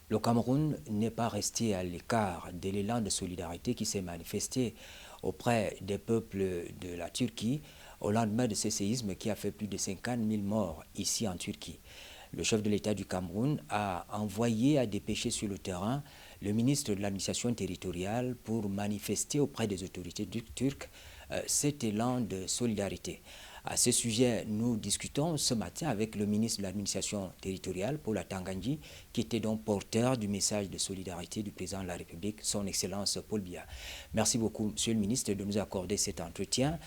Le Cameroun n'est pas resté à l'écart de l'élan de solidarité qui s'est manifesté auprès des peuples de la Turquie au lendemain de ce séisme qui a fait plus de 50 000 morts ici en Turquie. Le chef de l'État du Cameroun a envoyé à dépêcher sur le terrain le ministre de l'administration territoriale pour manifester auprès des autorités turques cet élan de solidarité. À ce sujet, nous discutons ce matin avec le ministre de l'administration territoriale, Paul Atangandji, qui était donc porteur du message de solidarité du président de la République, son Excellence Paul Biya. Merci beaucoup, Monsieur le ministre, de nous accorder cet entretien.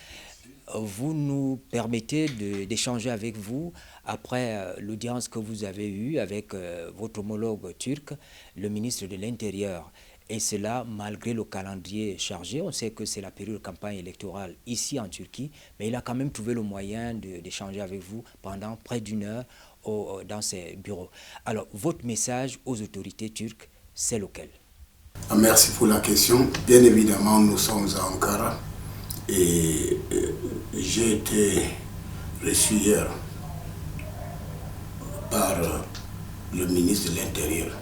Vous nous permettez d'échanger avec vous après l'audience que vous avez eue avec votre homologue turc, le ministre de l'Intérieur. Et cela malgré le calendrier chargé. On sait que c'est la période de campagne électorale ici en Turquie, mais il a quand même trouvé le moyen d'échanger avec vous pendant près d'une heure dans ses bureaux. Alors, votre message aux autorités turques, c'est lequel? Merci pour la question. Bien évidemment, nous sommes à Ankara et j'ai été reçu hier par le ministre de l'Intérieur.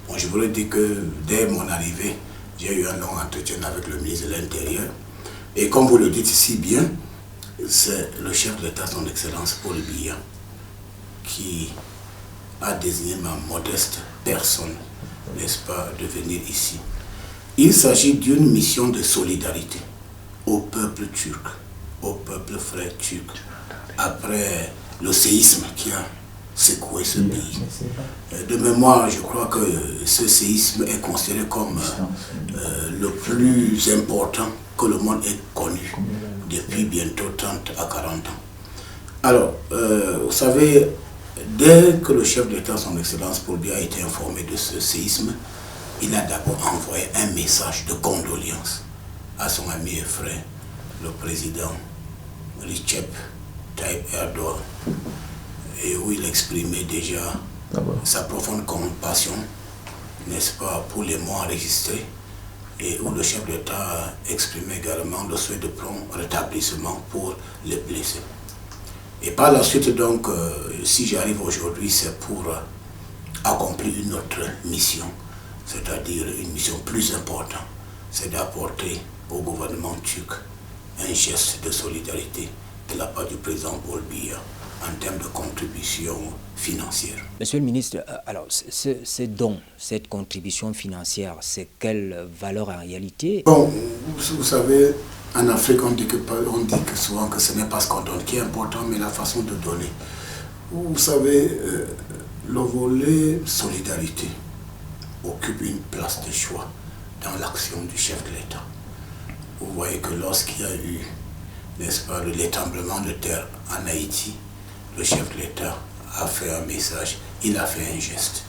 Bon, je voulais dire que dès mon arrivée, j'ai eu un long entretien avec le ministre de l'Intérieur. Et comme vous le dites si bien, c'est le chef de l'État, son Excellence Paul Biya, qui a désigné ma modeste personne, n'est-ce pas, de venir ici. Il s'agit d'une mission de solidarité au peuple turc, au peuple frère turc, après le séisme qui a secouer ce pays. De mémoire, je crois que ce séisme est considéré comme le plus important que le monde ait connu depuis bientôt 30 à 40 ans. Alors, vous savez, dès que le chef d'État, son Excellence Paul Biya, a été informé de ce séisme, il a d'abord envoyé un message de condoléances à son ami et frère, le président Recep Tayyip Erdogan, et où il exprimait déjà sa profonde compassion, n'est-ce pas, pour les morts enregistrés, et où le chef d'État exprimait également le souhait de prompt rétablissement pour les blessés. Et par la suite, donc, si j'arrive aujourd'hui, c'est pour accomplir une autre mission, c'est-à-dire une mission plus importante, c'est d'apporter au gouvernement turc un geste de solidarité de la part du président Paul Biya en termes de contribution financière. Monsieur le ministre, alors ces dons, cette contribution financière, c'est quelle valeur en réalité? Bon, vous savez, en Afrique, on dit que souvent que ce n'est pas ce qu'on donne qui est important, mais la façon de donner. Vous savez, le volet solidarité occupe une place de choix dans l'action du chef de l'État. Vous voyez que lorsqu'il y a eu, n'est-ce pas, l'étremblement de terre en Haïti, le chef de l'État a fait un message, il a fait un geste.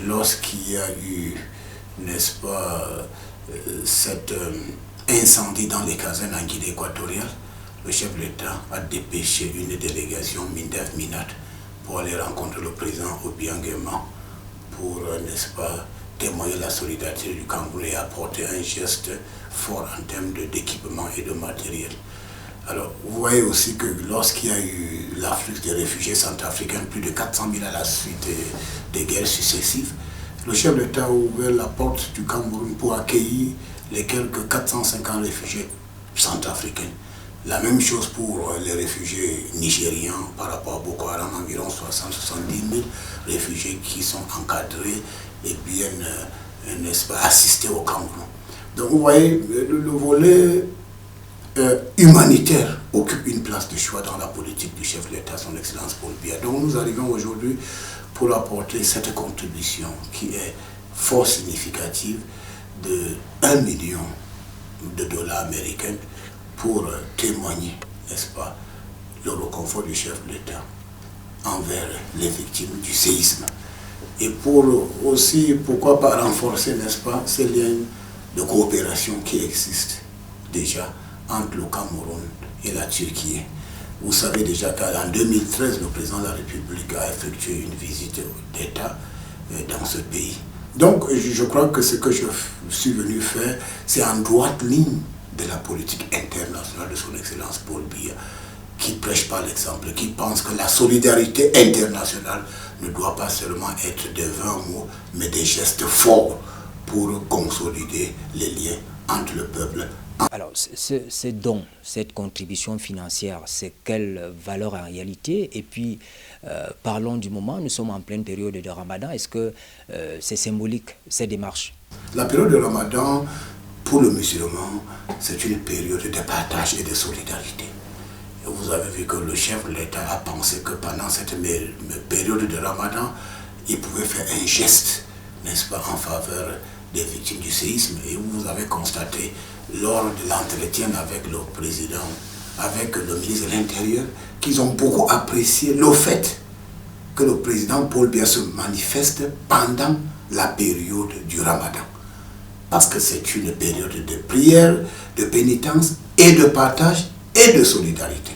Lorsqu'il y a eu, n'est-ce pas, cet incendie dans les casernes en Guinée équatoriale, le chef de l'État a dépêché une délégation MINDEF-MINAT pour aller rencontrer le président Obiang Nguema pour, n'est-ce pas, témoigner la solidarité du Cameroun et apporter un geste fort en termes d'équipement et de matériel. Alors, vous voyez aussi que lorsqu'il y a eu l'afflux des réfugiés centrafricains, plus de 400 000 à la suite des guerres successives, le chef d'État a ouvert la porte du Cameroun pour accueillir les quelques 450 réfugiés centrafricains. La même chose pour les réfugiés nigérians par rapport à Boko Haram, environ 60-70 000 réfugiés qui sont encadrés et bien, n'est-ce pas, assistés au Cameroun. Donc, vous voyez, le volet humanitaire occupe une place de choix dans la politique du chef de l'État, son Excellence Paul Biya. Donc nous arrivons aujourd'hui pour apporter cette contribution qui est fort significative de 1 million de dollars américains pour témoigner, n'est-ce pas, le réconfort du chef de l'État envers les victimes du séisme. Et pour aussi, pourquoi pas renforcer, n'est-ce pas, ces liens de coopération qui existent déjà entre le Cameroun et la Turquie. Vous savez déjà qu'en 2013, le président de la République a effectué une visite d'État dans ce pays. Donc, je crois que ce que je suis venu faire, c'est en droite ligne de la politique internationale de son Excellence Paul Biya, qui prêchent par l'exemple, qui pensent que la solidarité internationale ne doit pas seulement être des vains mots, mais des gestes forts pour consolider les liens entre le peuple. Alors, ces dons, cette contribution financière, c'est quelle valeur en réalité? Et puis, parlons du moment, nous sommes en pleine période de Ramadan. Est-ce que c'est symbolique, ces démarches? La période de Ramadan, pour le musulman, c'est une période de partage et de solidarité. Et vous avez vu que le chef de l'État a pensé que pendant cette période de Ramadan, il pouvait faire un geste, n'est-ce pas, en faveur des victimes du séisme. Et vous avez constaté, lors de l'entretien avec le président, avec le ministre de l'Intérieur, qu'ils ont beaucoup apprécié le fait que le président Paul Biya se manifeste pendant la période du Ramadan. Parce que c'est une période de prière, de pénitence et de partage et de solidarité.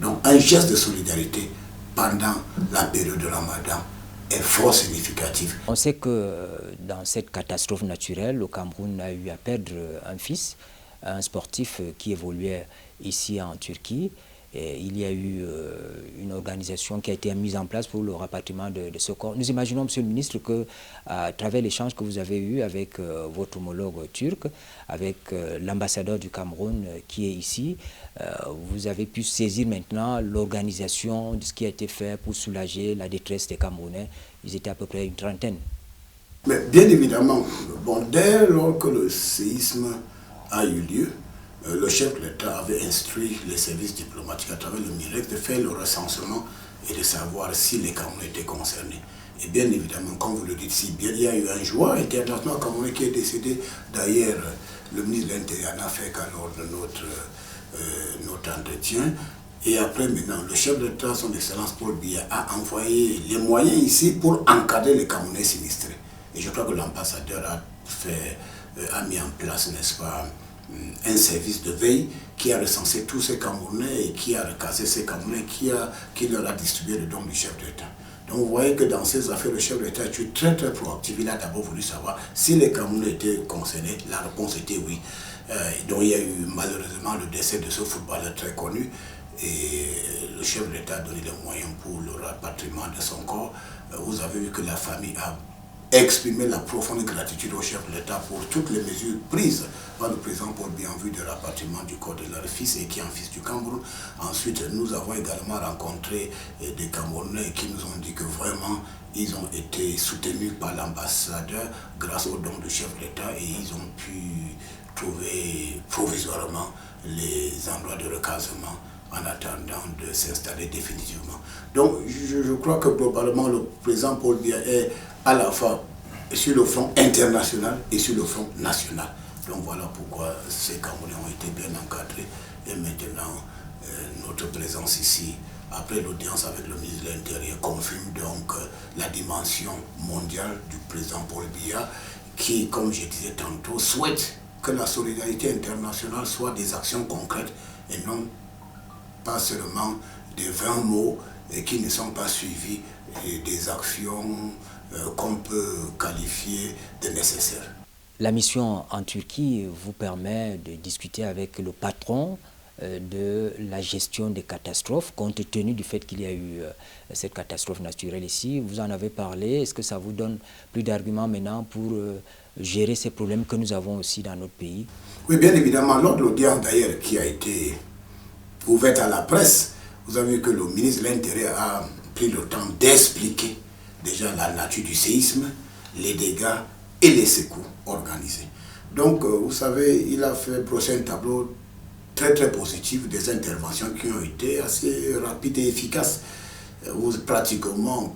Donc un geste de solidarité pendant la période de Ramadan est fort significatif. On sait que dans cette catastrophe naturelle, le Cameroun a eu à perdre un fils, un sportif qui évoluait ici en Turquie. Et il y a eu une organisation qui a été mise en place pour le rapatriement de ce corps. Nous imaginons, Monsieur le ministre, que à travers l'échange que vous avez eu avec votre homologue turc, avec l'ambassadeur du Cameroun qui est ici, vous avez pu saisir maintenant l'organisation de ce qui a été fait pour soulager la détresse des Camerounais. Ils étaient à peu près une trentaine. Mais bien évidemment, bon, dès lors que le séisme a eu lieu, le chef de l'État avait instruit les services diplomatiques à travers le MIREX de faire le recensement et de savoir si les Camerounais étaient concernés. Et bien évidemment, comme vous le dites si bien, il y a eu un joueur international camerounais qui est décédé. D'ailleurs, le ministre de l'Intérieur n'a fait qu'à lors de notre entretien. Et après, maintenant, le chef de l'État, son Excellence Paul Biya, a envoyé les moyens ici pour encadrer les Camerounais sinistrés. Et je crois que l'ambassadeur a mis en place, n'est-ce pas, un service de veille qui a recensé tous ces Camerounais et qui a recasé ces Camerounais, qui leur a distribué le don du chef d'État. Donc vous voyez que dans ces affaires, le chef d'État est très très proactif. Il a d'abord voulu savoir si les Camerounais étaient concernés. La réponse était oui. Donc il y a eu malheureusement le décès de ce footballeur très connu. Et le chef d'État a donné les moyens pour le rapatriement de son corps. Vous avez vu que la famille a exprimer la profonde gratitude au chef de l'État pour toutes les mesures prises par le président Paul Biya en vue de rapatriement du corps de leur fils et qui est un fils du Cameroun. Ensuite, nous avons également rencontré des Camerounais qui nous ont dit que vraiment, ils ont été soutenus par l'ambassadeur grâce au don du chef de l'État et ils ont pu trouver provisoirement les endroits de recasement en attendant de s'installer définitivement. Donc, je crois que globalement, le président Paul Biya est à la fois sur le front international et sur le front national. Donc voilà pourquoi ces Camerounais ont été bien encadrés. Et maintenant, notre présence ici, après l'audience avec le ministre de l'Intérieur, confirme donc la dimension mondiale du président Paul Biya, qui, comme je disais tantôt, souhaite que la solidarité internationale soit des actions concrètes et non pas seulement des vains mots et qui ne sont pas suivis des actions qu'on peut qualifier de nécessaires. La mission en Turquie vous permet de discuter avec le patron de la gestion des catastrophes, compte tenu du fait qu'il y a eu cette catastrophe naturelle ici. Vous en avez parlé. Est-ce que ça vous donne plus d'arguments maintenant pour gérer ces problèmes que nous avons aussi dans notre pays? Oui, bien évidemment. Lors de l'audience d'ailleurs qui a été ouverte à la presse, vous avez vu que le ministre de l'Intérieur a pris le temps d'expliquer déjà la nature du séisme, les dégâts et les secours organisés. Donc, vous savez, il a fait brosser un tableau très très positif des interventions qui ont été assez rapides et efficaces. Pratiquement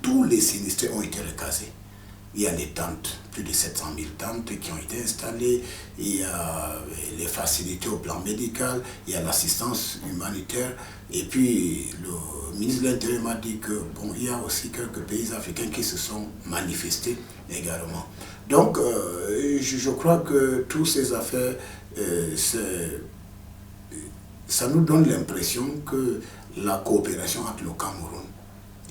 tous les sinistrés ont été recasés. Il y a les tentes, plus de 700 000 tentes qui ont été installées, il y a les facilités au plan médical, il y a l'assistance humanitaire. Et puis le ministre de l'Intérieur m'a dit que bon, il y a aussi quelques pays africains qui se sont manifestés également. Donc je crois que toutes ces affaires, ça nous donne l'impression que la coopération entre le Cameroun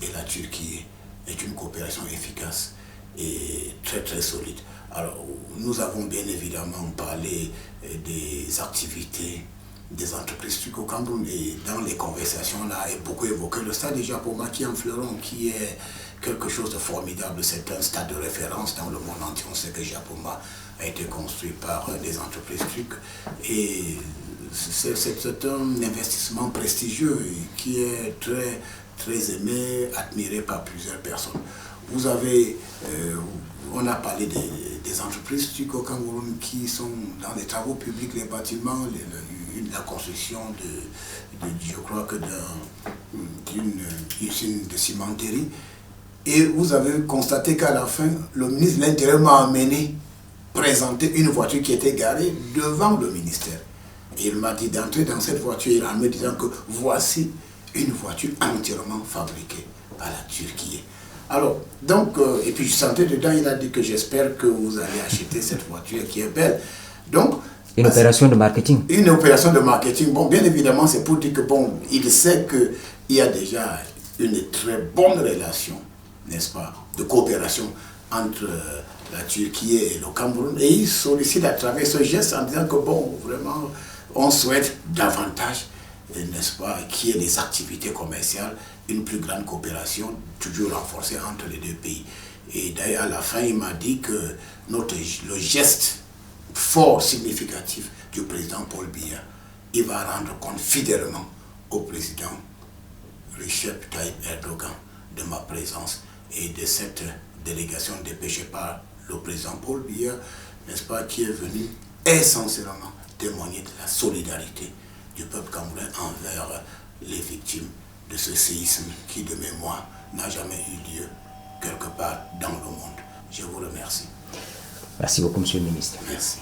et la Turquie est une coopération efficace et très très solide. Alors nous avons bien évidemment parlé des activités des entreprises turques au Cameroun. Et dans les conversations, on a beaucoup évoqué le stade de Japoma qui est en fleuron, qui est quelque chose de formidable. C'est un stade de référence dans le monde entier. On sait que Japoma a été construit par des entreprises turques. Et c'est un investissement prestigieux qui est très, très aimé, admiré par plusieurs personnes. Vous avez, on a parlé des entreprises turques au Cameroun qui sont dans les travaux publics, les bâtiments, la construction je crois que d'une usine de cimenterie. Et vous avez constaté qu'à la fin, le ministre de l'Intérieur m'a amené présenter une voiture qui était garée devant le ministère. Et il m'a dit d'entrer dans cette voiture en me disant que voici une voiture entièrement fabriquée par la Turquie. Alors, donc, et puis je sentais dedans, il a dit que j'espère que vous allez acheter cette voiture qui est belle. Donc, une opération de marketing. Une opération de marketing. Bon, bien évidemment, c'est pour dire que, bon, il sait qu'il y a déjà une très bonne relation, n'est-ce pas, de coopération entre la Turquie et le Cameroun. Et il sollicite à travers ce geste en disant que, bon, vraiment, on souhaite davantage, n'est-ce pas, qu'il y ait des activités commerciales, une plus grande coopération, toujours renforcée entre les deux pays. Et d'ailleurs, à la fin, il m'a dit que le geste fort, significatif du président Paul Biya, il va rendre compte fidèlement au président Recep Tayyip Erdogan de ma présence et de cette délégation dépêchée par le président Paul Biya, n'est-ce pas, qui est venu essentiellement témoigner de la solidarité du peuple camerounais envers les victimes de ce séisme qui, de mémoire, n'a jamais eu lieu quelque part dans le monde. Je vous remercie. Merci beaucoup, Monsieur le Ministre. Merci.